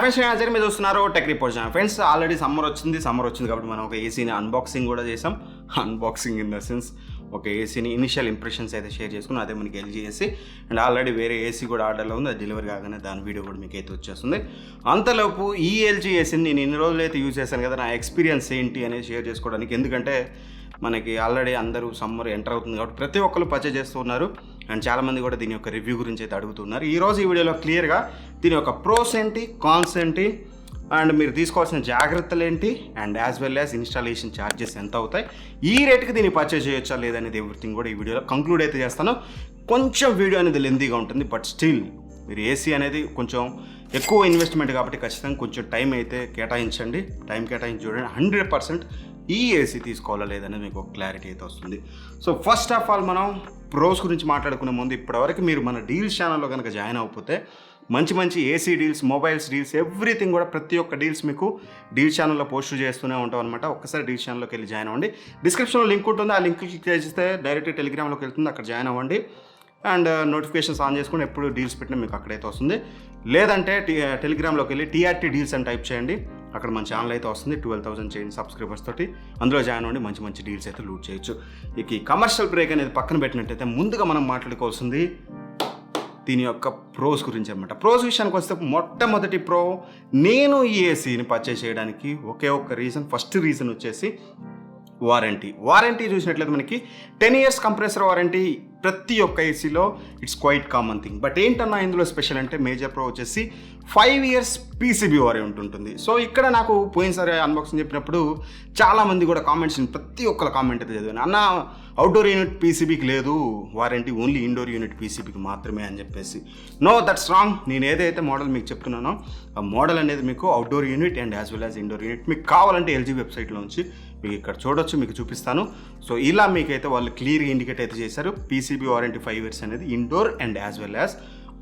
Friends నేను మీరు చూస్తున్నారు tech report channel. Friends already summer వచ్చింది కాబట్టి మనం ఒక ఏసీని అన్బాక్సింగ్ కూడా చేసాం. అన్బాక్సింగ్ ఇన్ ద సెన్స్ ఒక ఏసీని ఇనిషియల్ ఇంప్రెషన్స్ అయితే షేర్ చేసుకున్నాం. అదే మనకి ఎల్జీ ఏసీ అండ్ ఆల్రెడీ వేరే ఏసీ కూడా ఆర్డర్లో ఉంది. అది డెలివరీ కాగానే దాని వీడియో కూడా మీకు అయితే వచ్చేస్తుంది. అంతలోపు ఈ ఎల్జీ ఏసీని నేను ఇన్ని రోజులు అయితే యూజ్ చేశాను కదా, నా ఎక్స్పీరియన్స్ ఏంటి అనేది షేర్ చేసుకోవడానికి. ఎందుకంటే మనకి ఆల్రెడీ అందరూ సమ్మర్ ఎంటర్ అవుతుంది కాబట్టి ప్రతి ఒక్కరు పర్చేజ్ చేస్తున్నారు అండ్ చాలామంది కూడా దీని యొక్క రివ్యూ గురించి అయితే అడుగుతున్నారు. ఈరోజు ఈ వీడియోలో క్లియర్గా దీని యొక్క ప్రోస్ ఏంటి, కాన్స్ ఏంటి అండ్ మీరు తీసుకోవాల్సిన జాగ్రత్తలు ఏంటి and as well as installation charges ఎంత అవుతాయి, ఈ రేట్కి దీన్ని పర్చేజ్ చేయొచ్చా లేదనేది ఎవ్రీథింగ్ కూడా ఈ వీడియోలో కంక్లూడ్ అయితే చేస్తాను. కొంచెం వీడియో అనేది లెంతీగా ఉంటుంది, బట్ స్టిల్ మీరు ఏసీ అనేది కొంచెం ఎక్కువ ఇన్వెస్ట్మెంట్ కాబట్టి ఖచ్చితంగా కొంచెం టైం అయితే కేటాయించండి. టైం కేటాయించి చూడండి, 100% ఈ ఏసీ తీసుకోవాలా లేదనేది మీకు ఒక క్లారిటీ అయితే వస్తుంది. సో ఫస్ట్ ఆఫ్ ఆల్ మనం ప్రోస్ గురించి మాట్లాడుకునే ముందు ఇప్పటివరకు మీరు మన డీల్స్ ఛానల్లో కనుక జాయిన్ అవ్వకపోతే మంచి AC deals, mobiles deals, everything కూడా ప్రతి ఒక్క డీల్స్ మీకు డీల్స్ ఛానల్లో పోస్ట్ చేస్తూనే ఉంటాం అనమాట. ఒక్కసారి డీల్స్ ఛానల్లోకి వెళ్ళి జాయిన్ అవ్వండి. డిస్క్రిప్షన్లో లింక్ ఉంటుంది, ఆ లింక్ క్లిక్ చేస్తే డైరెక్ట్ టెలిగ్రామ్లోకి వెళ్తుంది, అక్కడ జాయిన్ అవ్వండి అండ్ నోటిఫికేషన్స్ ఆన్ చేసుకుని ఎప్పుడు డీల్స్ పెట్టినా మీకు అక్కడైతే వస్తుంది. లేదంటే టెలిగ్రామ్లోకి వెళ్ళి టీఆర్టీ డీల్స్ అని టైప్ చేయండి, అక్కడ మన ఛానల్ అయితే వస్తుంది. 12,000 చేయండి సబ్స్క్రైబర్స్ తోటి, అందులో జాయిన్ అవ్వండి. మంచి డీల్స్ అయితే లూట్ చేయొచ్చు. ఇక ఈ కమర్షియల్ బ్రేక్ అనేది పక్కన పెట్టినట్టయితే ముందుగా మనం మాట్లాడుకోవాల్సింది దీని యొక్క ప్రోస్ గురించి అనమాట. ప్రోస్ విషయానికి వస్తే మొట్టమొదటి ప్రో, నేను ఈ ఏసీని పర్చేస్ చేయడానికి ఒకే ఒక్క రీజన్, ఫస్ట్ రీజన్ వచ్చేసి వారంటీ చూసినట్లయితే మనకి 10 years కంప్రెసర్ వారంటీ ప్రతి ఒక్క ఏసీలో it's quite common thing. But ఏంటన్నా ఇందులో స్పెషల్ అంటే మేజర్ ప్రో వచ్చేసి 5 years పీసీబీ వారంటీ ఉంటుంది. సో ఇక్కడ నాకు పోయినసారి అన్బాక్సింగ్ చెప్పినప్పుడు చాలామంది కూడా కామెంట్స్, ప్రతి ఒక్కరు కామెంట్ అయితే చదివాను, అన్న అవుట్డోర్ యూనిట్ పీసీబీకి లేదు వారంటీ, ఓన్లీ ఇండోర్ యూనిట్ పీసీబీకి మాత్రమే అని చెప్పేసి. No, that's wrong. నేను ఏదైతే మోడల్ మీకు చెప్తున్నానో ఆ మోడల్ అనేది మీకు outdoor unit and as well as indoor unit. మీకు కావాలంటే ఎల్జీ వెబ్సైట్లో నుంచి మీకు ఇక్కడ చూడొచ్చు, మీకు చూపిస్తాను. సో ఇలా మీకైతే వాళ్ళు క్లియర్గా ఇండికేట్ అయితే చేశారు. పీసీబీ వారంటీ 5 years అనేది indoor and as well as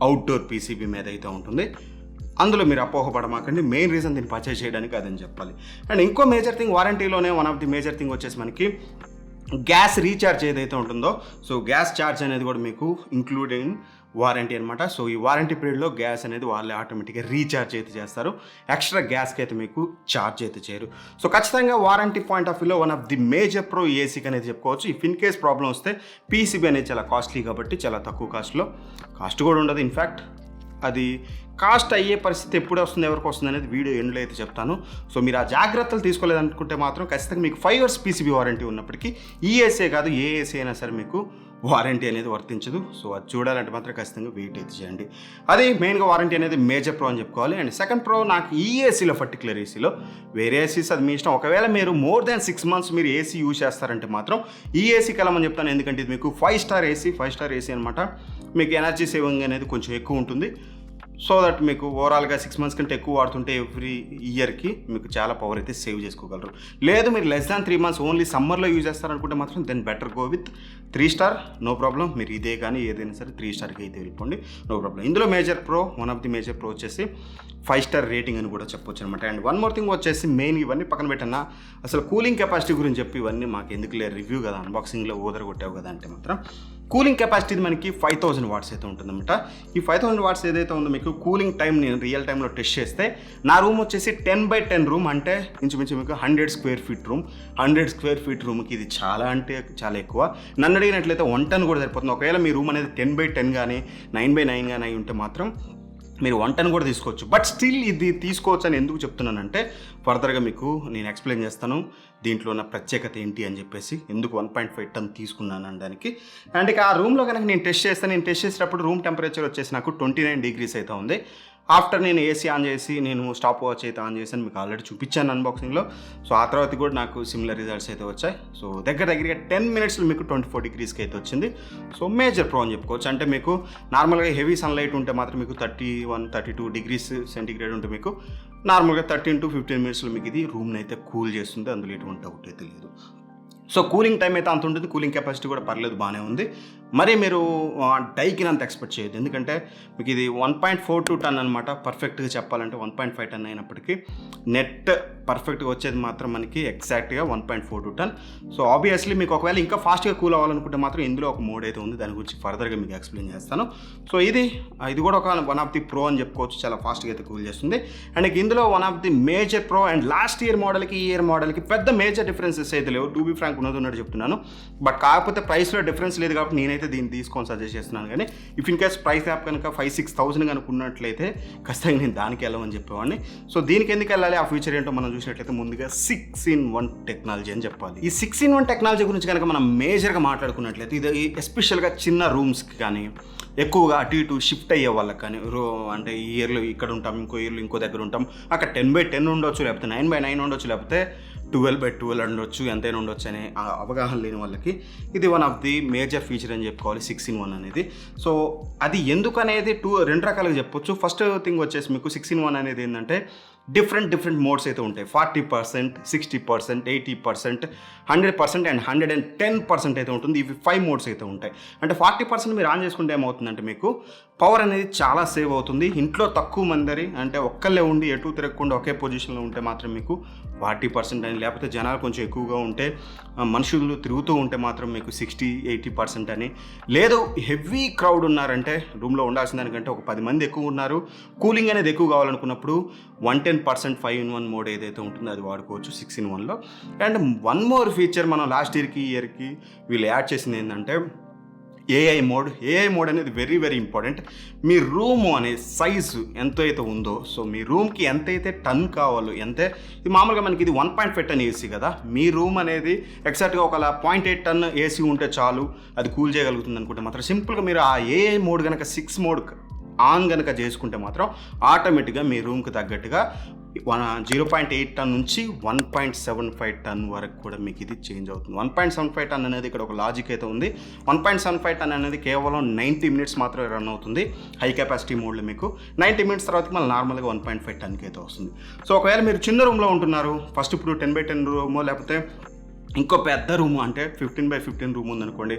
outdoor PCB మీద అయితే ఉంటుంది. అందులో మీరు అపోహపడమాకండి. మెయిన్ రీజన్ దీన్ని పర్చేజ్ చేయడానికి అదని చెప్పాలి. అండ్ ఇంకో మేజర్ థింగ్ వారంటీలోనే one of the major thing వచ్చేసి మనకి గ్యాస్ రీఛార్జ్ ఏదైతే ఉంటుందో, సో గ్యాస్ ఛార్జ్ అనేది కూడా మీకు ఇంక్లూడింగ్ వారంటీ అనమాట. సో ఈ వారంటీ పీరియడ్లో గ్యాస్ అనేది వాళ్ళే ఆటోమేటిక్గా రీఛార్జ్ అయితే చేస్తారు, ఎక్స్ట్రా గ్యాస్కి అయితే మీకు ఛార్జ్ అయితే చేయరు. సో ఖచ్చితంగా వారంటీ పాయింట్ ఆఫ్ వ్యూలో one of the major pro ఏసీకి అనేది చెప్పుకోవచ్చు. ఇఫ్ ఇన్ కేస్ ప్రాబ్లం వస్తే పీసీబీ అనేది చాలా కాస్ట్లీ కాబట్టి చాలా తక్కువ కాస్ట్ కూడా ఉండదు. ఇన్ఫ్యాక్ట్ అది కాస్ట్ అయ్యే పరిస్థితి ఎప్పుడు వస్తుంది, ఎవరికి వస్తుంది అనేది వీడియో ఎండ్లో అయితే చెప్తాను. సో మీరు ఆ జాగ్రత్తలు తీసుకోలేదనుకుంటే మాత్రం ఖచ్చితంగా మీకు 5 years పీసీబీ వారంటీ ఉన్నప్పటికీ ఈ ఏసీ కాదు ఏ ఏసీ అయినా సరే మీకు వారంటీ అనేది వర్తించదు. సో అది చూడాలంటే మాత్రం ఖచ్చితంగా వెయిట్ అయితే చేయండి. అది మెయిన్గా వారంటీ అనేది మేజర్ ప్రో అని చెప్పుకోవాలి. అండ్ సెకండ్ ప్రో నాకు ఈ ఏసీలో, పర్టికులర్ ఏసీలో, వేరే ఏసీస్ అది మీ ఇష్టం. ఒకవేళ మీరు మోర్ దాన్ 6 months మీరు ఏసీ యూజ్ చేస్తారంటే మాత్రం ఈ ఏసీకి వెళ్ళమని చెప్తాను. ఎందుకంటే ఇది మీకు 5-star ఏసీ అనమాట. మీకు ఎనర్జీ సేవింగ్ అనేది కొంచెం ఎక్కువ ఉంటుంది. సో దట్ మీకు ఓవరాల్గా 6 months కంటే ఎక్కువ వాడుతుంటే ఎవ్రీ ఇయర్కి మీకు చాలా పవర్ అయితే సేవ్ చేసుకోగలరు. లేదు మీరు లెస్ దాన్ 3 months ఓన్లీ సమ్మర్లో యూజ్ చేస్తారనుకుంటే మాత్రం then better go with 3-star, no problem. మీరు ఇదే కానీ ఏదైనా సరే 3-starకి అయితే వెళ్ళిపోండి, నో ప్రాబ్లం. ఇందులో major pro, one of the major pro వచ్చేసి 5-star రేటింగ్ అని కూడా చెప్పొచ్చు అనమాట. అండ్ వన్ మోర్ థింగ్ వచ్చేసి మెయిన్, ఇవన్నీ పక్కన పెట్టన్నా అసలు కూలింగ్ కెపాసిటీ గురించి చెప్పి ఇవన్నీ మాకు ఎందుకులే రివ్యూ కదా, అన్బాక్సింగ్లో కొట్టావు కదా అంటే మాత్రం కూలింగ్ కెపాసిటీ మనకి 5000 watts అయితే ఉంటుందన్నమాట. ఈ 5000 watts ఏదైతే ఉందో మీకు కూలింగ్ టైం నేను రియల్ టైంలో టెస్ట్ చేస్తే నా రూమ్ వచ్చేసి 10x10 రూమ్, అంటే ఇంచుమించు మీకు 100 square feet room. 100 square feet రూమ్కి ఇది చాలా అంటే చాలా ఎక్కువ. నన్ను అడిగినట్లయితే 1 ton కూడా సరిపోతుంది. ఒకవేళ మీ రూమ్ అనేది 10x10 కానీ 9x9 కానీ అయి ఉంటే మాత్రం మీరు 1 ton కూడా తీసుకోవచ్చు. బట్ స్టిల్ ఇది తీసుకోవచ్చు అని ఎందుకు చెప్తున్నానంటే ఫర్దర్గా మీకు నేను ఎక్స్ప్లెయిన్ చేస్తాను దీంట్లో ఉన్న ప్రత్యేకత ఏంటి అని చెప్పేసి, ఎందుకు 1.5 ton తీసుకున్నాను అనడానికి. అండ్ ఇక ఆ రూమ్లో కనుక నేను టెస్ట్ చేసేటప్పుడు రూమ్ టెంపరేచర్ వచ్చేసి నాకు 29 degrees అయితే ఉంది. ఆఫ్టర్ నేను ఏసీ ఆన్ చేసి నేను స్టాప్ వాచ్ అయితే ఆన్ చేశాను, మీకు ఆల్రెడీ చూపించాను అన్బాక్సింగ్లో. సో ఆ తర్వాత కూడా నాకు సిమిలర్ రిజల్ట్స్ అయితే వచ్చాయి. సో దగ్గరగా 10 minutesలో మీకు 24 degreesకి అయితే వచ్చింది. సో మేజర్ ప్రో అని చెప్పుకోవచ్చు. అంటే మీకు నార్మల్గా హెవీ సన్లైట్ ఉంటే మాత్రం మీకు 31-32 degrees సెంటిగ్రేడ్ ఉంటే మీకు నార్మల్గా 13 to 15 minutesలో మీకు ఇది రూమ్ని అయితే కూల్ చేస్తుంది, అందులో ఎటువంటి డౌట్ అయితే లేదు. సో కూలింగ్ టైం అయితే అంత ఉంటుంది, కూలింగ్ కెపాసిటీ కూడా పర్లేదు, బాగానే ఉంది. మరి మీరు డైకినంత ఎక్స్పెక్ట్ చేయొద్దు, ఎందుకంటే మీకు ఇది 1.42 టన్ అనమాట. పర్ఫెక్ట్గా చెప్పాలంటే 1.5 టన్ అయినప్పటికీ నెట్ పర్ఫెక్ట్గా వచ్చేది మాత్రం మనకి ఎగ్జాక్ట్గా 1.42 టన్. సో ఆబ్వియస్లీ మీకు ఒకవేళ ఇంకా ఫాస్ట్గా కూల్ అవ్వాలనుకుంటే మాత్రం ఇందులో ఒక మోడ్ అయితే ఉంది, దాని గురించి ఫర్దర్గా మీకు ఎక్స్ప్లెయిన్ చేస్తాను. సో ఇది కూడా ఒక వన్ ఆఫ్ ది ప్రో అని చెప్పుకోవచ్చు, చాలా ఫాస్ట్గా అయితే కూల్ చేస్తుంది. అండ్ ఇందులో one of the major pro, and last year మోడల్కి ఈ ఇయర్ మోడల్కి పెద్ద మేజర్ డిఫరెన్సెస్ అయితే లేవు, టు బీ ఫ్రాంక్ ఉన్నట్టు చెప్తున్నాను. బట్ కాకపోతే ప్రైస్లో డిఫరెన్స్ లేదు కాబట్టి నేనైతే దీన్ని తీసుకొని సజెస్ట్ చేస్తున్నాను. కానీ if in case price app కనుక 5-6 థౌసండ్ కనుక ఉన్నట్లయితే ఖచ్చితంగా నేను దానికి వెళ్ళమని చెప్పేవాడిని. సో దీనికి ఎందుకు వెళ్ళాలి, ఆ ఫ్యూచర్ ఏంటో మనం చూసినట్లయితే ముందుగా 6-in-1 టెక్నాలజీ అని చెప్పాలి. ఈ 6-in-1 టెక్నాలజీ గురించి కనుక మనం మేజర్గా మాట్లాడుకున్నట్లయితే ఇది ఎస్పెషల్గా చిన్న రూమ్స్కి కానీ ఎక్కువగా అటు ఇటు షిఫ్ట్ అయ్యే వాళ్ళకి కానీ, అంటే ఈ ఇయర్లో ఇక్కడ ఉంటాం, ఇంకో ఇయర్లో ఇంకో దగ్గర ఉంటాం, అక్కడ 10/10 ఉండొచ్చు, లేకపోతే 9/9 ఉండొచ్చు, లేకపోతే 12/12 ఉండొచ్చు, ఎంతైనా ఉండొచ్చు అనే అవగాహన లేని వాళ్ళకి ఇది one of the major feature అని చెప్పుకోవాలి 6-in-1 అనేది. సో అది ఎందుకు అనేది రెండు రకాలుగా చెప్పొచ్చు. ఫస్ట్ థింగ్ వచ్చేసి మీకు 6-in-1 అనేది ఏంటంటే డిఫరెంట్ మోడ్స్ అయితే ఉంటాయి. 40%, 60%, 80%, 100% అండ్ 110% అయితే ఉంటుంది. ఇవి 5 మోడ్స్ అయితే ఉంటాయి. అంటే 40% మీరు ఆన్ చేసుకుంటే ఏమవుతుందంటే మీకు పవర్ అనేది చాలా సేవ్ అవుతుంది. ఇంట్లో తక్కువ మంది అంటే ఒక్కళ్ళే ఉండి ఎటు తిరగకుండా ఒకే పొజిషన్లో ఉంటే మాత్రం మీకు 40% అని, లేకపోతే జనాలు కొంచెం ఎక్కువగా ఉంటే, మనుషులు తిరుగుతూ ఉంటే మాత్రం మీకు 60-80% అని, లేదు హెవీ క్రౌడ్ ఉన్నారంటే రూమ్లో ఉండాల్సిన దానికంటే ఒక 10 మంది ఎక్కువ ఉన్నారు, కూలింగ్ అనేది ఎక్కువ కావాలనుకున్నప్పుడు 110% 5-in-1 మోడ్ ఏదైతే ఉంటుందో అది వాడుకోవచ్చు 6-in-1లో. అండ్ వన్ మోర్ ఫీచర్ మనం లాస్ట్ ఇయర్కి వీళ్ళు యాడ్ చేసింది ఏంటంటే ఏఐ మోడ్ అనేది వెరీ ఇంపార్టెంట్. మీ రూమ్ అనే సైజు ఎంతైతే ఉందో, సో మీ రూమ్కి ఎంతైతే టన్ కావాలో, ఇది మామూలుగా మనకి ఇది 1.5 టన్ ఏసీ కదా, మీ రూమ్ అనేది ఎగ్జాక్ట్గా ఒక 0.8 టన్ ఏసీ ఉంటే చాలు అది కూల్ చేయగలుగుతుంది అనుకుంటే మాత్రం సింపుల్గా మీరు ఆ ఏఐ మోడ్ కనుక 6 మోడ్ ఆన్ కనుక చేసుకుంటే మాత్రం ఆటోమేటిక్గా మీ రూమ్కి తగ్గట్టుగా 0.8 టన్ నుంచి 1.75 టన్ వరకు కూడా మీకు ఇది చేంజ్ అవుతుంది. 1.75 టన్ అనేది ఇక్కడ ఒక లాజిక్ అయితే ఉంది. 1.75 టన్ అనేది కేవలం 90 మినిట్స్ మాత్రమే రన్ అవుతుంది హై కెపాసిటీ మోడ్లో. మీకు 90 మినిట్స్ తర్వాత మళ్ళీ నార్మల్గా 1.5 టన్కి అయితే వస్తుంది. సో ఒకవేళ మీరు చిన్న రూమ్లో ఉంటున్నారు, ఫస్ట్ ఇప్పుడు 10/10 రూమో లేకపోతే ఇంకో పెద్ద రూమ్ అంటే 15/15 రూమ్ ఉందనుకోండి,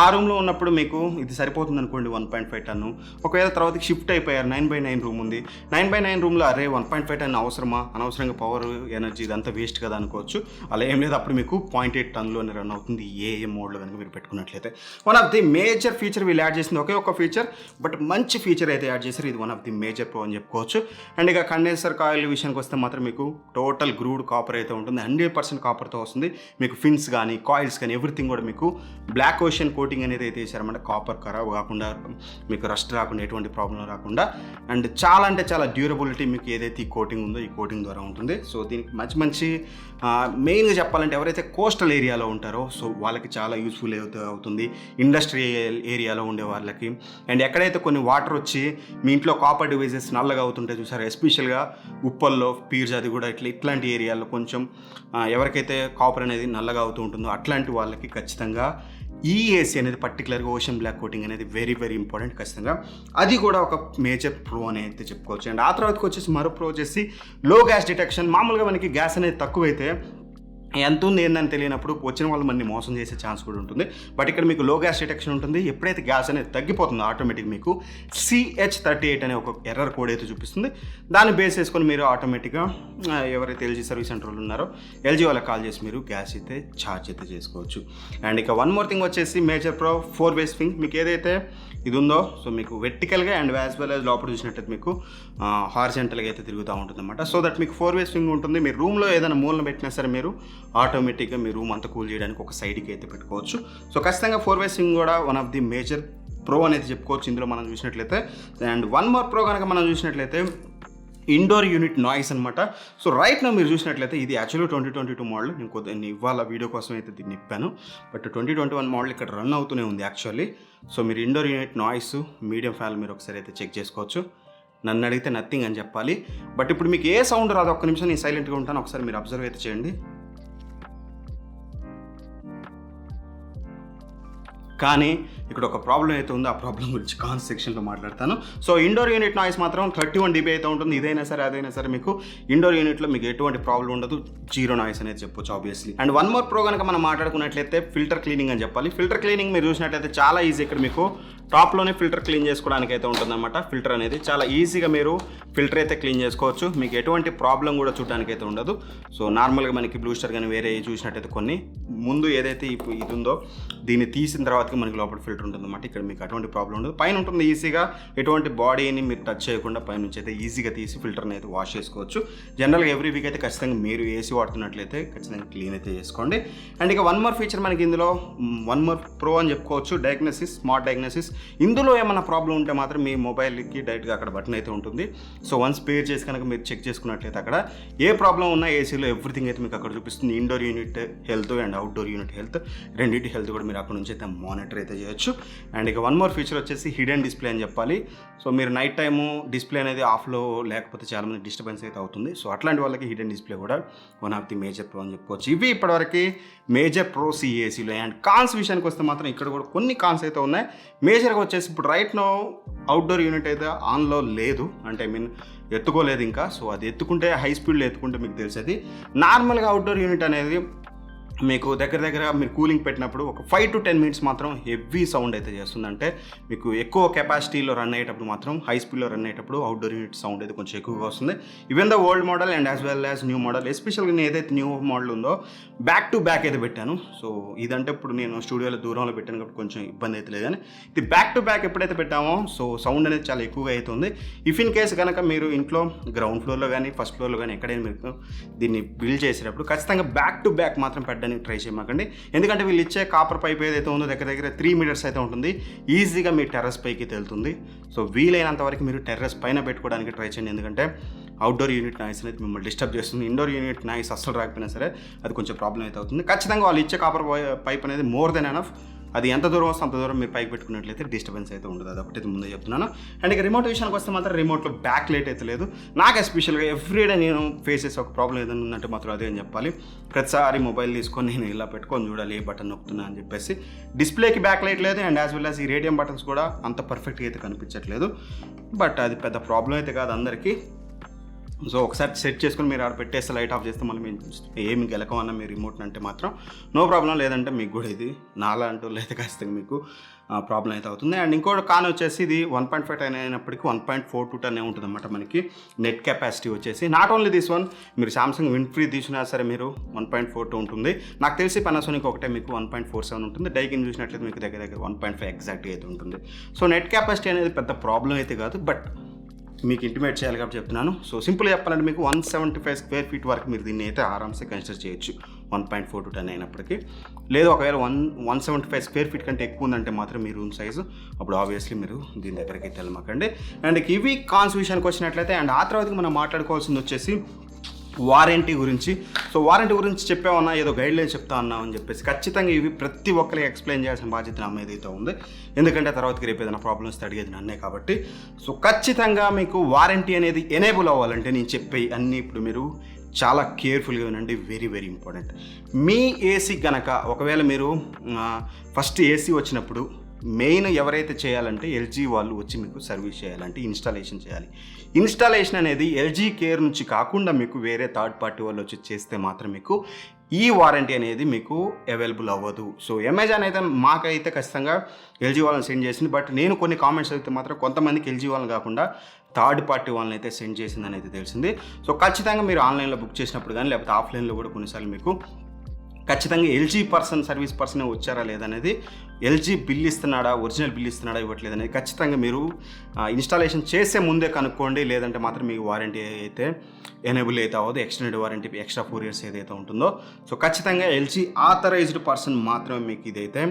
ఆ రూమ్లో ఉన్నప్పుడు మీకు ఇది సరిపోతుంది అనుకోండి 1.5 టన్ను. ఒకవేళ తర్వాతకి షిఫ్ట్ అయిపోయారు, 9/9 రూమ్ ఉంది, 9/9 రూమ్లో అరే 1.5 టన్ అవసరమా, అనవసరంగా పవర్ ఎనర్జీ ఇదంతా వేస్ట్ కదా అనుకోవచ్చు. అలా ఏం లేదు, అప్పుడు మీకు 0.8 టన్లోనే రన్ అవుతుంది ఏఏ మోడ్లో కనుక మీరు పెట్టుకున్నట్లయితే. One of the major feature వీళ్ళు యాడ్ చేసింది ఒకే ఒక ఫీచర్, బట్ మంచి ఫీచర్ అయితే యాడ్ చేశారు. ఇది one of the major pro అని చెప్పుకోవచ్చు. అండ్ ఇక కండెన్సర్ కాయిల్ విషయానికి వస్తే మాత్రం మీకు టోటల్ గ్రూడ్ కాపర్ అయితే ఉంటుంది, 100% కాపర్తో వస్తుంది. మీకు ఫిన్స్ కానీ కాయిల్స్ కానీ ఎవ్రీథింగ్ కూడా మీకు బ్లాక్ ఓషన్ కోటింగ్ అనేది అయితే వేసారన్నమాట. కాపర్ ఖరాబ్ కాకుండా, మీకు రస్ట్ రాకుండా, ఎటువంటి ప్రాబ్లం రాకుండా, అండ్ చాలా అంటే చాలా డ్యూరబిలిటీ మీకు ఏదైతే ఈ కోటింగ్ ఉందో ఈ కోటింగ్ ద్వారా ఉంటుంది. సో దీనికి మంచి మెయిన్గా చెప్పాలంటే ఎవరైతే కోస్టల్ ఏరియాలో ఉంటారో సో వాళ్ళకి చాలా యూస్ఫుల్ అవుతుంది, ఇండస్ట్రియల్ ఏరియాలో ఉండే వాళ్ళకి. అండ్ ఎక్కడైతే కొన్ని వాటర్ వచ్చి మీ ఇంట్లో కాపర్ డివైజెస్ నల్లగా అవుతుంటే చూసారు, ఎస్పెషల్గా ఉప్పల్లో, పీర్జాది కూడా ఇట్లాంటి ఏరియాలో కొంచెం ఎవరికైతే కాపర్ అనేది నల్లగా అవుతూ ఉంటుందో అట్లాంటి వాళ్ళకి ఖచ్చితంగా ఈ ఏసీ అనేది పర్టికులర్గా ఓషన్ బ్లాక్ కోటింగ్ అనేది వెరీ ఇంపార్టెంట్ ఖచ్చితంగా. అది కూడా ఒక మేజర్ ప్రో అని అయితే చెప్పుకోవచ్చు. అండ్ ఆ తర్వాతకి వచ్చేసి మరో ప్రో వచ్చేసి లో గ్యాస్ డిటెక్షన్. మామూలుగా మనకి గ్యాస్ అనేది తక్కువైతే ఎంత ఉంది ఏందని తెలియనప్పుడు వచ్చిన వాళ్ళు మనని మోసం చేసే ఛాన్స్ కూడా ఉంటుంది. బట్ ఇక్కడ మీకు లో గ్యాస్ డిటెక్షన్ ఉంటుంది. ఎప్పుడైతే గ్యాస్ అనేది తగ్గిపోతుందో ఆటోమేటిక్ మీకు CH38 అనే ఒక ఎర్రర్ కోడ్ అయితే చూపిస్తుంది. దాన్ని బేస్ చేసుకొని మీరు ఆటోమేటిక్గా ఎవరైతే ఎల్జీ సర్వీస్ సెంటర్లు ఉన్నారో ఎల్జీ వాళ్ళకి కాల్ చేసి మీరు గ్యాస్ అయితే ఛార్జ్ అయితే చేసుకోవచ్చు. అండ్ ఇక వన్ మోర్ థింగ్ వచ్చేసి మేజర్ ప్రో 4-way స్వింగ్. మీకు ఏదైతే ఇది ఉందో సో మీకు వెర్టికల్గా అండ్ యాజ్ వెల్ యాజ్ లోపల చూసినట్టయితే మీకు హారిజంటల్గా అయితే తిరుగుతూ ఉంటుంది అనమాట. సో దట్ మీకు 4-way స్వింగ్ ఉంటుంది. మీరు రూమ్లో ఏదైనా మూలన పెట్టినా సరే మీరు ఆటోమేటిక్గా మీ రూమ్ అంతా కూల్ చేయడానికి ఒక సైడ్కి అయితే పెట్టుకోవచ్చు. సో ఖచ్చితంగా 4-way స్వింగ్ కూడా one of the major pro అనేది చెప్పుకోవచ్చు ఇందులో మనం చూసినట్లయితే. అండ్ వన్ మోర్ ప్రో కనుక మనం చూసినట్లయితే ఇండోర్ యూనిట్ నాయిస్ అనమాట. సో రైట్ నా మీరు చూసినట్లయితే ఇది యాక్చువల్లీ 2022 మోడల్. నేను ఇవాళ వీడియో కోసం అయితే దీన్ని ఇప్పాను, బట్ 2021 మోడల్ ఇక్కడ రన్ అవుతూనే ఉంది యాక్చువల్లీ. సో మీరు indoor unit noise medium fan మీరు ఒకసారి అయితే చెక్ చేసుకోవచ్చు. నన్ను అడిగితే నథింగ్ అని చెప్పాలి. బట్ ఇప్పుడు మీకు ఏ సౌండ్ రాదు, ఒక్క నిమిషం నేను సైలెంట్గా ఉంటాను, ఒకసారి మీరు అబ్జర్వ్ అయితే చేయండి. కానీ ఇక్కడ ఒక ప్రాబ్లం అయితే ఉందో ఆ ప్రాబ్లం గురించి కాన్స్ సెక్షన్లో మాట్లాడతాను. సో ఇండోర్ యూనిట్ నాయిస్ మాత్రం 31 dB అయితే ఉంటుంది. ఇదైనా సరే అదైనా సరే మీకు ఇండోర్ యూనిట్లో మీకు ఎటువంటి ప్రాబ్లం ఉండదు, జీరో నాయిస్ అనేది చెప్పొచ్చు obviously. And one more pro కనుక మనం మాట్లాడుకున్నట్లయితే ఫిల్టర్ క్లీనింగ్ అని చెప్పాలి. ఫిల్టర్ క్లీనింగ్ మీరు చూసినట్లయితే చాలా ఈజీ. ఇక్కడ మీకు టాప్లోనే ఫిల్టర్ క్లీన్ చేసుకోవడానికి అయితే ఉంటుందన్నమాట. ఫిల్టర్ అనేది చాలా ఈజీగా మీరు ఫిల్టర్ అయితే క్లీన్ చేసుకోవచ్చు. మీకు ఎటువంటి ప్రాబ్లం కూడా చూడడానికి అయితే ఉండదు. సో నార్మల్గా మనకి బ్లూ స్టార్ కానీ వేరే చూసినట్టయితే కొన్ని ముందు ఏదైతే ఇది ఉందో దీన్ని తీసిన తర్వాతకి మనకి లోపల ఫిల్టర్ ఉంటుందన్నమాట. ఇక్కడ మీకు అటువంటి ప్రాబ్లం ఉండదు. పైన ఉంటుంది ఈజీగా, ఎటువంటి బాడీని మీరు టచ్ చేయకుండా పైనుంచి అయితే ఈజీగా తీసి ఫిల్టర్ని అయితే వాష్ చేసుకోవచ్చు. జనరల్గా ఎవ్రీ వీక్ అయితే ఖచ్చితంగా మీరు ఏసీ వాడుతున్నట్లయితే ఖచ్చితంగా క్లీన్ అయితే చేసుకోండి. అండ్ ఇక వన్ మోర్ ఫీచర్ మనకి ఇందులో వన్ మోర్ ప్రో అని చెప్పుకోవచ్చు, డయాగ్నోసిస్, స్మార్ట్ డయాగ్నోసిస్. ఇందులో ఏమైనా ప్రాబ్లం ఉంటే మాత్రం మీ మొబైల్కి డైరెక్ట్గా అక్కడ బటన్ అయితే ఉంటుంది. సో వన్స్ పేర్ చేసి కనుక మీరు చెక్ చేసుకున్నట్లయితే అక్కడ ఏ ప్రాబ్లం ఉన్నా ఏసీలో ఎవ్రీథింగ్ అయితే మీకు అక్కడ చూపిస్తుంది. Indoor unit health and outdoor unit health రెండింటి హెల్త్ కూడా మీరు అక్కడ నుంచి అయితే మానిటర్ అయితే చేయొచ్చు. అండ్ ఇక వన్ మోర్ ఫీచర్ వచ్చేసి హిడెన్ డిస్ప్లే అని చెప్పాలి. సో మీరు నైట్ టైము డిస్ప్లే అనేది ఆఫ్లో లేకపోతే చాలామంది డిస్టర్బెన్స్ అయితే అవుతుంది. సో అట్లాంటి వాళ్ళకి హిడెన్ డిస్ప్లే కూడా one of the major pro అని చెప్పుకోవచ్చు. ఇవి ఇప్పటివరకు మేజర్ ప్రోస్ ఈ ఏసీలో. అండ్ కాన్స్ విషయానికి వస్తే మాత్రం ఇక్కడ కూడా కొన్ని కాన్స్ అయితే ఉన్నాయి. మేజర్గా వచ్చేసి ఇప్పుడు రైట్ నో అవుట్డోర్ యూనిట్ అయితే ఆన్లో లేదు, అంటే ఐ మీన్ ఎత్తుకోలేదు ఇంకా. సో అది ఎత్తుకుంటే హై స్పీడ్లో ఎత్తుకుంటే మీకు తెలిసేది. నార్మల్గా అవుట్డోర్ యూనిట్ అనేది మీకు దగ్గర మీరు కూలింగ్ పెట్టినప్పుడు ఒక 5 to 10 minutes మాత్రం హెవీ సౌండ్ అయితే చేస్తుంది. అంటే మీకు ఎక్కువ కెపాసిటీలో రన్ అయ్యేటప్పుడు మాత్రం హై స్పీడ్లో రన్ అయ్యేటప్పుడు అవుట్డోర్ యూనిట్ సౌండ్ అయితే కొంచెం ఎక్కువగా వస్తుంది. Even the old model and as well as new model. ఎస్పెషల్గా నేను ఏదైతే న్యూ మోడల్ ఉందో బ్యాక్ టు బ్యాక్ అయితే పెట్టాను. సో ఇదంటే ఇప్పుడు నేను స్టూడియోలో దూరంలో పెట్టాను కాబట్టి కొంచెం ఇబ్బంది అయితే లేదు. కానీ ఇది బ్యాక్ టు బ్యాక్ ఎప్పుడైతే పెట్టామో సో సౌండ్ అనేది చాలా ఎక్కువగా అవుతుంది. ఇఫ్ ఇన్ కేసు కనుక మీరు ఇంట్లో గ్రౌండ్ ఫ్లోర్లో కానీ ఫస్ట్ ఫ్లోర్లో కానీ ఎక్కడైనా మీరు దీన్ని బిల్డ్ చేసేటప్పుడు ఖచ్చితంగా బ్యాక్ టు బ్యాక్ మాత్రం పెట్టడానికి ట్రై చేయమాకండి. ఎందుకంటే వీళ్ళు ఇచ్చే కాపర్ పైప్ ఏదైతే ఉందో దగ్గర 3 meters అయితే ఉంటుంది. ఈజీగా మీ టెర్రస్ పైకి తెలుతుంది. సో వీలైనంత వరకు మీరు టెర్రస్ పైన పెట్టుకోవడానికి ట్రై చేయండి. ఎందుకంటే అవుట్డోర్ యూనిట్ నాయిస్ అనేది మిమ్మల్ని డిస్టర్బ్ చేస్తుంది. ఇండోర్ యూనిట్ నాయిస్ అస్సలు రాకపోయినా సరే అది కొంచెం ప్రాబ్లం అయితే అవుతుంది. ఖచ్చితంగా వాళ్ళు ఇచ్చే కాపర్ పైప్ అనేది మోర్ దెన్ ఎనఫ్. అది ఎంత దూరం వస్తే అంత దూరం మీరు పైకి పెట్టుకున్నట్లయితే డిస్టర్బెన్స్ అయితే ఉండదు. అదొకటి ముందే చెప్తున్నాను. అండ్ ఇక రిమోట్ విషయానికి వస్తే మాత్రం రిమోట్లో బ్యాక్ లైట్ అయితే లేదు. నాకు ఎస్పెషల్గా ఎవ్రీడే నేను ఫేస్ చేసే ఒక ప్రాబ్లం ఏదైనా ఉందంటే మాత్రం అదే అని చెప్పాలి. ప్రతిసారి మొబైల్ తీసుకొని నేను ఇలా పెట్టుకొని చూడాలి ఏ బటన్ నొక్కుతున్నా అని చెప్పేసి. డిస్ప్లేకి బ్యాక్ లైట్ లేదు అండ్ యాజ్ వెల్ యాజ్ ఈ రేడియం బటన్స్ కూడా అంత పర్ఫెక్ట్గా అయితే కనిపించట్లేదు. బట్ అది పెద్ద ప్రాబ్లం అయితే కాదు అందరికీ. సో ఒకసారి సెట్ చేసుకుని మీరు ఆడ పెట్టేస్తే లైట్ ఆఫ్ చేస్తే మళ్ళీ మేము ఏమి గెలకమన్నా మీరు రిమోట్ అంటే మాత్రం నో ప్రాబ్లం. లేదంటే మీకు కూడా ఇది నాలా అంటూ లేదా ఖచ్చితంగా మీకు ప్రాబ్లం అయితే అవుతుంది. అండ్ ఇంకోటి కాన్ వచ్చేసి ఇది 1.5 ton అయినప్పటికీ 1.42 ton ఉంటుంది అన్నమాట. మనకి నెట్ కెపాసిటీ వచ్చేసి నాట్ ఓన్లీ దిస్ వన్, మీరు సామ్సంగ్ విన్ ఫ్రీ తీసినా సరే మీరు 1.42 ఉంటుంది. నాకు తెలిసి పానాసోనిక్ ఒకటే మీకు 1.47 ఉంటుంది. డైకిన్ చూసినట్లయితే మీకు దగ్గర 1.5 ఎగ్జాక్ట్గా అయితే ఉంటుంది. సో నెట్ కెపాసిటీ అనేది పెద్ద ప్రాబ్లం అయితే కాదు, బట్ మీకు ఇంటిమేట్ చేయాలి కాబట్టి చెప్తున్నాను. సో సింపుల్గా చెప్పాలంటే మీకు 175 square feet వరకు మీరు దీన్ని అయితే ఆరామ్సే కన్సిడర్ చేయొచ్చు 1.42 ton అయినప్పటికీ. లేదు ఒకవేళ 175 square feet కంటే ఎక్కువ ఉందంటే మాత్రం మీ రూమ్ సైజు, అప్పుడు ఆబ్వియస్లీ మీరు దీని దగ్గరికి అయితే వెళ్ళమాకండి. అండ్ ఇవి కాన్స్ విషయానికి వచ్చినట్లయితే అండ్ ఆ తర్వాతకి మనం మాట్లాడుకోవాల్సింది వచ్చేసి వారంటీ గురించి. సో వారంటీ గురించి చెప్పామన్నా ఏదో గైడ్లైన్ చెప్తా అన్నామని చెప్పేసి ఖచ్చితంగా ఇవి ప్రతి ఒక్కరికి ఎక్స్ప్లెయిన్ చేయాల్సిన బాధ్యత నా మీద అయితే ఉంది. ఎందుకంటే తర్వాతకి రేపు ఏదైనా ప్రాబ్లమ్స్ అడిగేది నన్నే కాబట్టి. సో ఖచ్చితంగా మీకు వారంటీ అనేది ఎనేబుల్ అవ్వాలంటే నేను చెప్పే అన్నీ ఇప్పుడు మీరు చాలా కేర్ఫుల్గా వినండి. Very very important. మీ ఏసీ కనుక ఒకవేళ మీరు ఫస్ట్ ఏసీ వచ్చినప్పుడు మెయిన్ ఎవరైతే చేయాలంటే ఎల్జీ వాళ్ళు వచ్చి మీకు సర్వీస్ చేయాలంటే ఇన్స్టాలేషన్ చేయాలి. ఇన్స్టాలేషన్ అనేది ఎల్జీ కేర్ నుంచి కాకుండా మీకు వేరే థర్డ్ పార్టీ వాళ్ళు వచ్చి చేస్తే మాత్రం మీకు ఈ వారంటీ అనేది మీకు అవైలబుల్ అవ్వదు. సో అమెజాన్ అయితే మాకైతే ఖచ్చితంగా ఎల్జీ వాళ్ళని సెండ్ చేసింది. బట్ నేను కొన్ని కామెంట్స్ అయితే మాత్రం కొంతమందికి ఎల్జీ వాళ్ళని కాకుండా థర్డ్ పార్టీ వాళ్ళని అయితే సెండ్ చేసింది అనేది తెలిసింది. సో ఖచ్చితంగా మీరు ఆన్లైన్లో బుక్ చేసినప్పుడు కానీ లేకపోతే ఆఫ్లైన్లో కూడా కొన్నిసార్లు మీకు ఖచ్చితంగా ఎల్జీ సర్వీస్ పర్సన్ వచ్చారా లేదనేది, ఎల్జీ బిల్ ఇస్తున్నాడా, ఒరిజినల్ బిల్ ఇస్తున్నాడా ఇవ్వట్లేదు అనేది ఖచ్చితంగా మీరు ఇన్స్టాలేషన్ చేసే ముందే కనుక్కోండి. లేదంటే మాత్రం మీకు వారంటీ అయితే ఎనేబుల్ అయితే అవ్వదు. ఎక్స్టెండెడ్ వారంటీ ఎక్స్ట్రా 4 years ఏదైతే ఉంటుందో సో ఖచ్చితంగా ఎల్జీ ఆథరైజ్డ్ పర్సన్ మాత్రమే మీకు ఇదైతే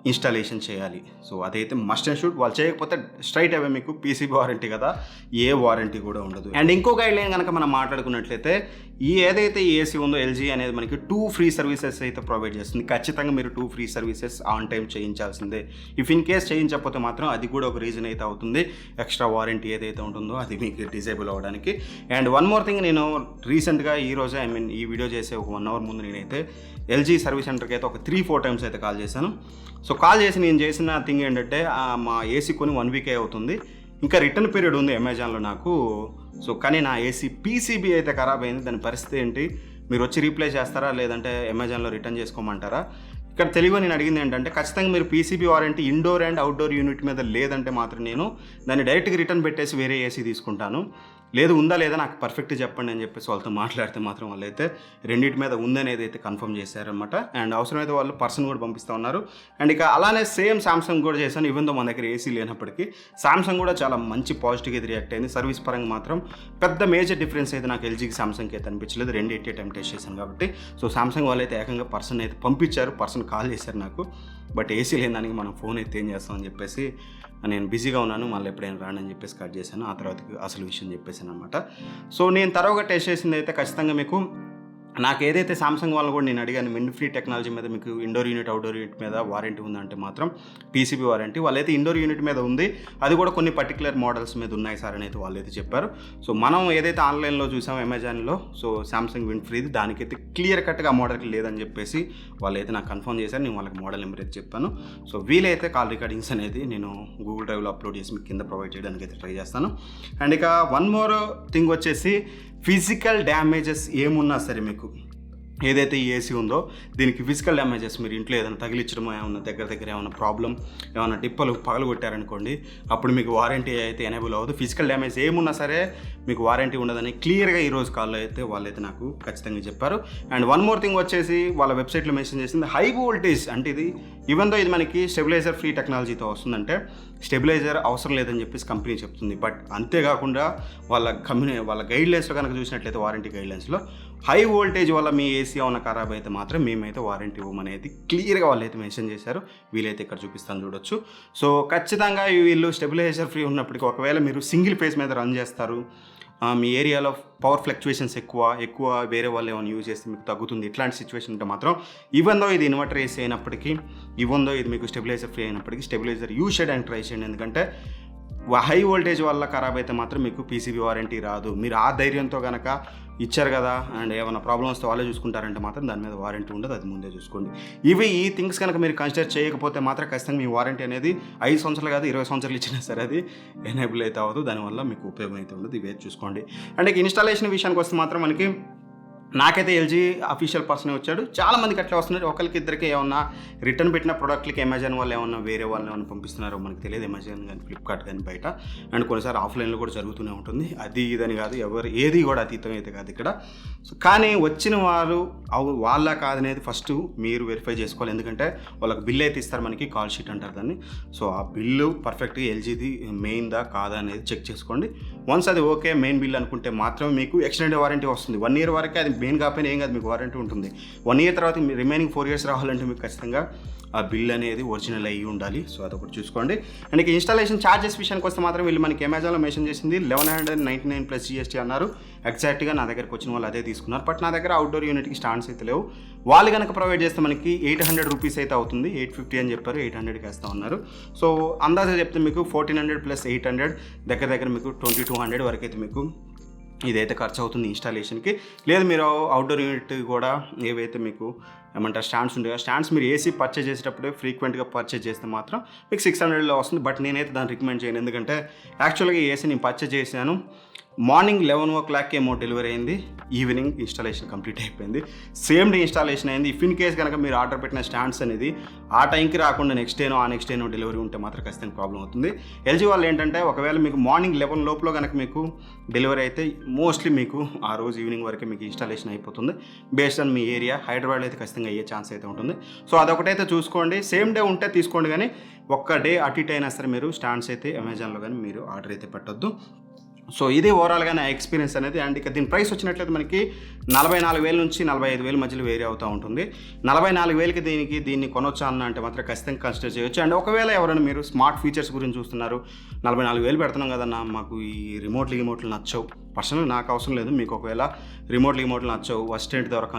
ఇన్స్టాలేషన్ చేయాలి. సో అదైతే మస్ట్ అండ్ షుడ్. వాళ్ళు చేయకపోతే స్ట్రైట్ అవే మీకు పీసీబీ వారంటీ కదా, ఏ వారంటీ కూడా ఉండదు. అండ్ ఇంకో గైడ్ లైన్ కనుక మనం మాట్లాడుకున్నట్లయితే ఈ ఏదైతే ఏసీ ఉందో ఎల్జీ అనేది మనకి 2 free సర్వీసెస్ అయితే ప్రొవైడ్ చేస్తుంది. ఖచ్చితంగా మీరు 2 free సర్వీసెస్ ఆన్ టైం చేయించాల్సిందే. ఇఫ్ ఇన్ కేస్ చేయించకపోతే మాత్రం అది కూడా ఒక రీజన్ అయితే అవుతుంది. ఎక్స్ట్రా వారంటీ ఏదైతే ఉంటుందో అది మీకు డిజేబుల్ అవ్వడానికి. అండ్ వన్ మోర్ థింగ్, నేను రీసెంట్గా ఈ రోజే ఈ వీడియో చేసే ఒక 1 hour ముందు నేనైతే ఎల్జీ సర్వీస్ సెంటర్కి అయితే ఒక 3-4 times అయితే కాల్ చేశాను. సో కాల్ చేసి నేను చేసిన థింగ్ ఏంటంటే మా ఏసీ కొని 1 వీక్ అవుతుంది, ఇంకా రిటర్న్ పీరియడ్ ఉంది అమెజాన్లో నాకు. సో కానీ నా ఏసీ పీసీబీ అయితే ఖరాబ్ అయింది, దాని పరిస్థితి ఏంటి, మీరు వచ్చి రీప్లేస్ చేస్తారా లేదంటే అమెజాన్లో రిటర్న్ చేసుకోమంటారా? ఇక్కడ తెలివిగా నేను అడిగింది ఏంటంటే ఖచ్చితంగా మీరు PCB warranty indoor and outdoor unit మీద లేదంటే మాత్రం నేను దాన్ని డైరెక్ట్గా రిటర్న్ పెట్టేసి వేరే ఏసీ తీసుకుంటాను. లేదు ఉందా లేదా నాకు పర్ఫెక్ట్ చెప్పండి అని చెప్పేసి వాళ్ళతో మాట్లాడితే మాత్రం వాళ్ళైతే రెండింటి మీద ఉందనేది అయితే కన్ఫర్మ్ చేశారనమాట. అండ్ అవసరమైతే వాళ్ళు పర్సన్ కూడా పంపిస్తూ ఉన్నారు. అండ్ ఇక అలానే సేమ్ సామ్సంగ్ కూడా చేశాను. ఈవెన్ దో మన దగ్గర ఏసీ లేనప్పటికీ సామ్సంగ్ కూడా చాలా మంచి పాజిటివ్గా ఇది రియాక్ట్ అయింది. సర్వీస్ పరంగా మాత్రం పెద్ద మేజర్ డిఫరెన్స్ అయితే నాకు ఎల్జీకి సామ్సంగ్కి అయితే అనిపించలేదు, రెండు ఎట్ ఏ టైం టెస్ట్ చేశాను కాబట్టి. సో సామ్సంగ్ వాళ్ళు అయితే ఏకంగా పర్సన్ అయితే పంపించారు, పర్సన్ కాల్ చేశారు నాకు. బట్ ఏసీ లేని దానికి మనం ఫోన్ అయితే ఏం చేస్తామని చెప్పేసి నేను బిజీగా ఉన్నాను, మళ్ళీ ఎప్పుడైనా రాను అని చెప్పేసి కట్ చేశాను. ఆ తర్వాత అసలు విషయం చెప్పేసాను అనమాట. సో నేను తరోగా టెస్ట్ చేసింది అయితే ఖచ్చితంగా మీకు నాకు ఏదైతే సామ్సంగ్ వాళ్ళు కూడా నేను అడిగాను విండ్ ఫ్రీ టెక్నాలజీ మీద మీకు ఇండోర్ యూనిట్ అవుట్డోర్ యూనిట్ మీద వారంటీ ఉందంటే మాత్రం పీసీబీ వారంటీ వాళ్ళైతే ఇండోర్ యూనిట్ మీద ఉంది, అది కూడా కొన్ని పర్టికులర్ మోడల్స్ మీద ఉన్నాయి సార్ అని అయితే వాళ్ళైతే చెప్పారు. సో మనం ఏదైతే ఆన్లైన్లో చూసాం అమెజాన్లో, సో సామ్సంగ్ విండ్ ఫ్రీది దానికైతే క్లియర్ కట్గా ఆ మోడల్కి లేదని చెప్పేసి వాళ్ళైతే నాకు కన్ఫర్మ్ చేశారు. నేను వాళ్ళకి మోడల్ నెంబర్ అయితే చెప్పాను. సో వీలైతే కాల్ రికార్డింగ్స్ అనేది నేను గూగుల్ డ్రైవ్లో అప్లోడ్ చేసి మీకు కింద ప్రొవైడ్ చేయడానికి అయితే ట్రై చేస్తాను. అండ్ ఇక వన్ మోర్ థింగ్ వచ్చేసి ఫిజికల్ డ్యామేజెస్ ఏమున్నా సరే మీకు ఏదైతే ఈ ఏసీ ఉందో దీనికి ఫిజికల్ డ్యామేజెస్ మీరు ఇంట్లో ఏదైనా తగిలించడం, ఏమన్నా దగ్గర ఏమైనా ప్రాబ్లం, ఏమైనా టిప్పలు పగలు కొట్టారనుకోండి, అప్పుడు మీకు వారంటీ అయితే ఎనేబుల్ అవ్వదు. ఫిజికల్ డ్యామేజ్ ఏమున్నా సరే మీకు వారంటీ ఉండదని క్లియర్గా ఈరోజు కాల్లో అయితే వాళ్ళైతే నాకు ఖచ్చితంగా చెప్పారు. అండ్ వన్ మోర్ థింగ్ వచ్చేసి వాళ్ళ వెబ్సైట్లో మెన్షన్ చేసింది హై వోల్టేజ్ అంటే ఇది ఈవెన్ దో ఇది మనకి స్టెబిలైజర్ ఫ్రీ టెక్నాలజీతో వస్తుందంటే స్టెబిలైజర్ అవసరం లేదని చెప్పేసి కంపెనీ చెప్తుంది. బట్ అంతేకాకుండా వాళ్ళ గైడ్లైన్స్లో కనుక చూసినట్లయితే వారంటీ గైడ్లైన్స్లో హై వోల్టేజ్ వల్ల మీ ఏసీ ఏమైనా ఖరాబ్ అయితే మాత్రం మేమైతే వారంటీ ఇవ్వమనేది క్లియర్గా వాళ్ళు అయితే మెన్షన్ చేశారు. వీలైతే ఇక్కడ చూపిస్తాను చూడొచ్చు. సో ఖచ్చితంగా వీళ్ళు స్టెబిలైజర్ ఫ్రీ ఉన్నప్పటికీ ఒకవేళ మీరు సింగిల్ ఫేస్ మీద రన్ చేస్తారు, మీ ఏరియాలో పవర్ ఫ్లక్చువేషన్స్ ఎక్కువ వేరే వాళ్ళు ఏమైనా యూజ్ చేస్తే మీకు తగ్గుతుంది, ఇట్లాంటి సిచ్యువేషన్ ఉంటే మాత్రం ఈవెన్ దో ఇది ఇన్వర్టర్ ఏసీ అయినప్పటికీ, ఈవెన్ దో ఇది మీకు స్టెబిలైజర్ ఫ్రీ అయినప్పటికీ స్టెబిలైజర్ యూజ్ చేయడానికి ట్రై చేయండి. ఎందుకంటే హై వోల్టేజ్ వల్ల ఖరాబ్ అయితే మాత్రం మీకు పీసీబీ వారంటీ రాదు. మీరు ఆ ధైర్యంతో కనుక ఇచ్చారు కదా అండ్ ఏమైనా ప్రాబ్లమ్ వస్తే వాళ్ళే చూసుకుంటారంటే మాత్రం దాని మీద వారంటీ ఉండదు, అది ముందే చూసుకోండి. ఈ థింగ్స్ కనుక మీరు కన్సిడర్ చేయకపోతే మాత్రం ఖచ్చితంగా మీ వారంటీ అనేది 5 సంవత్సరాలు కాదు 20 సంవత్సరాలు ఇచ్చినా సరే అది ఎనేబుల్ అయితే అవ్వదు, దానివల్ల మీకు ఉపయోగం అయితే ఉండదు. ఇవే చూసుకోండి. అండ్ ఇన్స్టాలేషన్ విషయానికి వస్తే మాత్రం మనకి నాకైతే ఎల్జీ అఫీషియల్ పర్సనే వచ్చాడు. చాలా మందికి అట్లా వస్తున్నారు. ఒకరికి ఇద్దరికి ఏమన్నా రిటర్న్ పెట్టిన ప్రోడక్ట్లకి అమెజాన్ వాళ్ళు ఏమన్నా వేరే వాళ్ళు ఏమన్నా పంపిస్తున్నారో మనకు తెలియదు, అమెజాన్ కానీ ఫ్లిప్కార్ట్ కానీ బయట. అండ్ కొన్నిసార్లు ఆఫ్లైన్లో కూడా జరుగుతూనే ఉంటుంది. అది ఇదని కాదు, ఏది కూడా అతీతం అయితే కాదు ఇక్కడ. సో కానీ వచ్చిన వాళ్ళు వాళ్ళ కాదనేది ఫస్ట్ మీరు వెరిఫై చేసుకోవాలి. ఎందుకంటే వాళ్ళకి బిల్ అయితే ఇస్తారు, మనకి కాల్ షీట్ అంటారు దాన్ని. సో ఆ బిల్లు పర్ఫెక్ట్గా ఎల్జీది మెయిన్దా కాదా అనేది చెక్ చేసుకోండి. వన్స్ అది ఓకే మెయిన్ బిల్ అనుకుంటే మాత్రం మీకు ఎక్స్టెండెడ్ వారంటీ వస్తుంది. 1 year వరకే అది మెయిన్ కాకపోయినా ఏం కాదు, మీకు వారంటీ ఉంటుంది. 1 year తర్వాత రిమైనింగ్ 4 years రావాలంటే మీకు ఖచ్చితంగా ఆ బిల్ అనేది ఒరిజినల్ అయ్యి ఉండాలి. సో అదొకటి చూసుకోండి. అండ్ ఇక ఇన్స్టాలేషన్ ఛార్జెస్ విషయానికి వస్తే మాత్రం వీళ్ళు మనకి అమెజాన్లో మెన్షన్ చేసింది 1199 ప్లస్ GST అన్నారు. ఎగ్జాక్ట్గా నా దగ్గరకు వచ్చిన వాళ్ళు అదే తీసుకున్నారు. బట్ నా దగ్గర అవుట్డోర్ యూనిట్కి స్టాండ్స్ అయితే లేవు. వాళ్ళు కనుక ప్రొవైడ్ చేస్తే మనకి 800 రూపీస్ అయితే అవుతుంది. 850 అని చెప్పారు, 800కి వేస్తూ ఉన్నారు. సో అందాజా చెప్తే మీకు 1400 ప్లస్ 800 దగ్గర మీకు 2200 వరకు అయితే మీకు ఇదైతే ఖర్చు అవుతుంది ఇన్స్టాలేషన్కి. లేదు మీరు అవుట్డోర్ యూనిట్ కూడా ఏవైతే మీకు ఏమంటారు స్టాండ్స్ ఉంటాయో స్టాండ్స్ మీరు ఏసీ పర్చేజ్ చేసేటప్పుడే ఫ్రీక్వెంట్గా పర్చేజ్ చేస్తే మాత్రం మీకు 600లో వస్తుంది. బట్ నేనైతే దాన్ని రికమెండ్ చేయను. ఎందుకంటే యాక్చువల్గా ఏసీ నేను పర్చేజ్ చేశాను, మార్నింగ్ 11 o'clock ఏమో డెలివరీ అయింది, ఈవినింగ్ ఇన్స్టాలేషన్ కంప్లీట్ అయిపోయింది. సేమ్ డే ఇన్స్టాలేషన్ అయింది. ఇఫ్ ఇన్ కేస్ కనుక మీరు ఆర్డర్ పెట్టిన స్టాండ్స్ అనేది ఆ టైంకి రాకుండా నెక్స్ట్ డేనో డెలివరీ ఉంటే మాత్రం ఖచ్చితంగా ప్రాబ్లం అవుతుంది. ఎల్జీ వాళ్ళు ఏంటంటే ఒకవేళ మీకు మార్నింగ్ 11 లోపల కనుక మీకు డెలివరీ అయితే మోస్ట్లీ మీకు ఆ రోజు ఈవినింగ్ వరకే మీకు ఇన్స్టాలేషన్ అయిపోతుంది. బేస్డ్ ఆన్ మీ ఏరియా, హైదరాబాద్లో అయితే ఖచ్చితంగా అయ్యే ఛాన్స్ అయితే ఉంటుంది. సో అదొకటైతే చూసుకోండి. సేమ్ డే ఉంటే తీసుకోండి, కానీ ఒక్క డే అటు ఇటు అయినా సరే మీరు స్టాండ్స్ అయితే అమెజాన్లో కానీ మీరు ఆర్డర్ అయితే పెట్టొద్దు. సో ఇది ఓవరాల్గా నా ఎక్స్పీరియన్స్ అనేది. అండ్ ఇక దీని ప్రైస్ వచ్చినట్లయితే మనకి 44,000 నుంచి 45,000 మధ్యలో వేరీ అవుతూ ఉంటుంది. 44,000కి దీన్ని కొనొచ్చా అన్న అంటే మాత్రం ఖచ్చితంగా కన్సిడర్ చేయొచ్చు. అండ్ ఒకవేళ ఎవరైనా మీరు స్మార్ట్ ఫీచర్స్ గురించి చూస్తున్నారు, 44,000 పెడుతున్నాం కదన్నా మాకు ఈ రిమోట్లు నచ్చవు, పర్సనల్గా నాకు అవసరం లేదు, మీకు ఒకవేళ రిమోట్లు నచ్చవు, అసిస్టెంట్ ద్వారా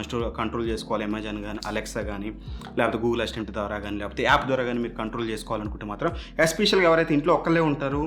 కంట్రోల్ చేసుకోవాలి, అమెజాన్ కానీ అలెక్సా కానీ లేకపోతే గూగుల్ అసిస్టెంట్ ద్వారా కానీ లేకపోతే యాప్ ద్వారా కానీ మీరు కంట్రోల్ చేసుకోవాలనుకుంటే మాత్రం ఎస్పెషల్గా ఎవరైతే ఇంట్లో ఒక్కళ్ళే ఉంటారు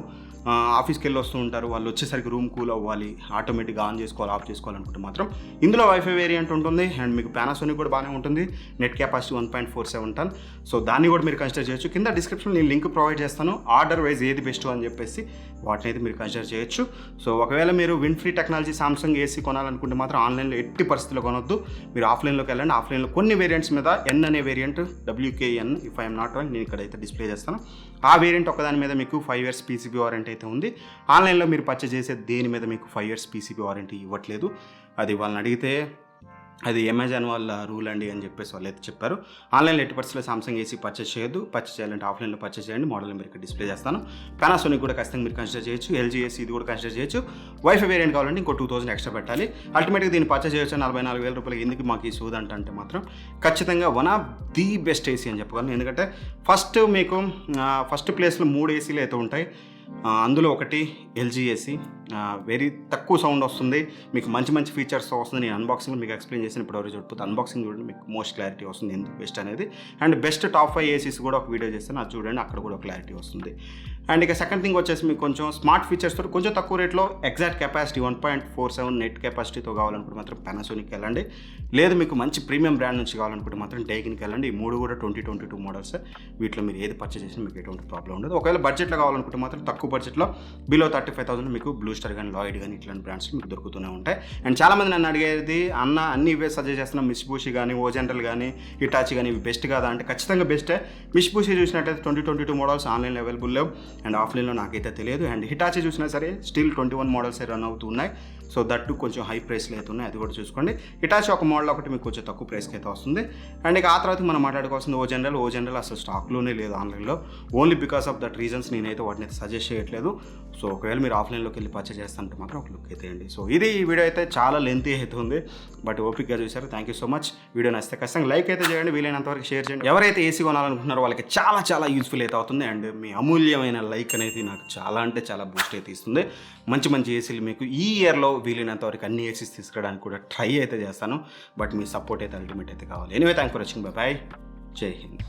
ఆఫీస్కి వెళ్ళి వస్తూ ఉంటారు, వాళ్ళు వచ్చేసరికి రూమ్ కూల్ అవ్వాలి, ఆటోమేటిక్గా ఆన్ చేసుకోవాలి, ఆఫ్ చేసుకోవాలనుకుంటే మాత్రం ఇందులో వైఫై వేరియంట్ ఉంటుంది. అండ్ మీకు పానాసోనిక్ కూడా బాగానే ఉంటుంది, నెట్ కెపాసిటీ 1.47 టన్. సో దాన్ని కూడా మీరు కన్సిడర్ చేయొచ్చు. కింద డిస్క్రిప్షన్లో నేను లింక్ ప్రొవైడ్ చేస్తాను, ఆర్డర్ వైజ్ ఏది బెస్ట్ అని చెప్పేసి వాటిని అయితే మీరు కన్సిడర్ చేయొచ్చు. సో ఒకవేళ మీరు విన్ఫ్రీ టెక్నాలజీ సామ్సంగ్ ఏసీ కొనాలనుకుంటే మాత్రం ఆన్లైన్లో ఎట్టి పరిస్థితుల్లో కొనొద్దు, మీరు ఆఫ్లైన్లోకి వెళ్ళండి. ఆఫ్లైన్లో కొన్ని వేరియంట్స్ మీద ఎన్ అనే variant, WKN if I'm not wrong, నేను ఇక్కడైతే డిస్ప్లే చేస్తాను. ఆ వేరియంట్ ఒకదాని మీద మీకు 5 years PCB వారంటీ అయితే ఉంది. ఆన్లైన్లో మీరు పర్చేజ్ చేసే దేని మీద మీకు 5 years PCB వారంటీ ఇవ్వట్లేదు. అది వాళ్ళని అడిగితే అది అమెజాన్ వాళ్ళ రూల్ అండి అని చెప్పేసి వాళ్ళు అయితే చెప్పారు. ఆన్లైన్లో ఎట్టి పరిస్థితుల్లో సామ్సంగ్ ఏసీ పర్చేస్ చేయొద్దు, పర్చేస్ చేయాలంటే ఆఫ్లైన్లో పర్చేస్ చేయండి. మోడల్ మీరు ఇక్కడ డిస్ప్లే చేస్తాను. పానాసోనిక్ కూడా ఖచ్చితంగా మీరు కన్సిడర్ చేయొచ్చు, LG ఏసీ ఇది కూడా కన్సిడర్ చేయొచ్చు. వైఫై వేరియంట్ కావాలంటే ఇంకో 2000 ఎక్స్ట్రా పెట్టాలి. అల్టిమేట్గా దీన్ని పర్చేస్ చేయొచ్చు. 44,000 రూపాయలు ఎందుకు మాకు ఈ సూద్ అంటే మాత్రం ఖచ్చితంగా one of the best AC అని చెప్పగలను. ఎందుకంటే ఫస్ట్ ప్లేస్లో 3 ఏసీలు అయితే ఉంటాయి. అందులో ఒకటి LG ఏసీ, వెరీ తక్కువ సౌండ్ వస్తుంది, మీకు మంచి మంచి ఫీచర్స్ వస్తుంది. నేను అన్బాక్సింగ్ మీకు ఎక్స్ప్లెయిన్ చేసిన ఇప్పుడు చూడకపోతే అన్బాక్సింగ్ చూడండి, మీకు మోస్ట్ క్లారిటీ వస్తుంది ఎందుకు బెస్ట్ అనేది. అండ్ బెస్ట్ టాప్ 5 ఏసీస్ కూడా ఒక వీడియో చేస్తాను, అది చూడండి, అక్కడ కూడా క్లారిటీ వస్తుంది. అండ్ ఇక సెకండ్ థింగ్ వచ్చేసి మీకు కొంచెం స్మార్ట్ ఫీచర్స్ తో కొంచెం తక్కువ రేట్లో ఎగ్జాక్ట్ కెపాసిటీ 1.47 నెట్ కెపాసిటీతో కావాలనుకుంటే మాత్రం పానాసోనిక్ వెళ్ళండి. లేదు మీకు మంచి ప్రీమియం బ్రాండ్ నుంచి కావాలనుకుంటే మాత్రం డైకిన్కి వెళ్ళండి. ఈ 3 కూడా 2022 మోడల్స్. వీటిలో మీరు ఏది పర్చేస్ చేసినా మీకు ఎటువంటి ప్రాబ్లం ఉండదు. ఒకవేళ బడ్జెట్లో కావాలనుకుంటే మాత్రం తక్కువ బడ్జెట్లో బిలో 35,000 మీకు బ్లూ స్టార్ కానీ లాయిడ్ కానీ ఇట్లాంటి బ్రాండ్స్ మీకు దొరుకుతూనే ఉంటాయి. అండ్ చాలామంది నన్ను అడిగేది, అన్న అన్ని ఇవే సజెస్ట్ చేస్తున్నా, మిట్సుబిషి కానీ ఓ జనరల్ కానీ హిటాచి కానీ ఇవి బెస్ట్ కాదా అంటే ఖచ్చితంగా బెస్టే. మిట్సుబిషి చూసినట్టయితే 2022 మోడల్స్ ఆన్లైన్లో అవైలబుల్ లేవు అండ్ ఆఫ్లైన్లో నాకైతే తెలియదు. అండ్ హిటాచి చూసినా సరే స్టిల్ 21 మోడల్సే రన్ అవుతున్నాయి. సో దట్టు కొంచెం హై ప్రైస్లో అయితే ఉన్నాయి, అది కూడా చూసుకోండి. హిటాచి ఒక మోడల్ ఒకటి మీకు కొంచెం తక్కువ ప్రైస్కి అయితే వస్తుంది. అండ్ ఇక ఆ తర్వాత మనం మాట్లాడుకోవాల్సింది ఓ జనరల్ అసలు స్టాక్లోనే లేదు ఆన్లైన్లో. Only because of that reasons నేనైతే వాటిని అయితే సజెస్ట్ చేయట్లేదు. సో ఒకవేళ మీరు ఆఫ్లైన్లోకి వెళ్ళి పర్చేస్ చేస్తానంటే మాత్రం ఒక లుక్ అయితే అండి. సో ఇది ఈ వీడియో అయితే చాలా లెంతీ అయితే ఉంది, బట్ ఓపిక్గా చూసారు. Thank you so much. Video నచ్చితే ఖచ్చితంగా లైక్ అయితే చేయండి, వీలైనంతవరకు షేర్ చేయండి. ఎవరైతే ఏసీ కొనాలనుకుంటున్నారో వాళ్ళకి చాలా చాలా యూస్ఫుల్ అయితే అవుతుంది. అండ్ మీ అమూల్యమైన లైక్ అనేది నాకు చాలా అంటే చాలా బూస్ట్ అయితే ఇస్తుంది. మంచి మంచి ఏసీలు మీకు ఈ ఇయర్లో వీలైనంతవరకు అన్ని ఏసీస్ తీసుకురావడానికి కూడా ట్రై అయితే చేస్తాను, బట్ మీ సపోర్ట్ అయితే అల్టిమేట్ అయితే కావాలి. Anyway thank for watching, bye, జై హింద్.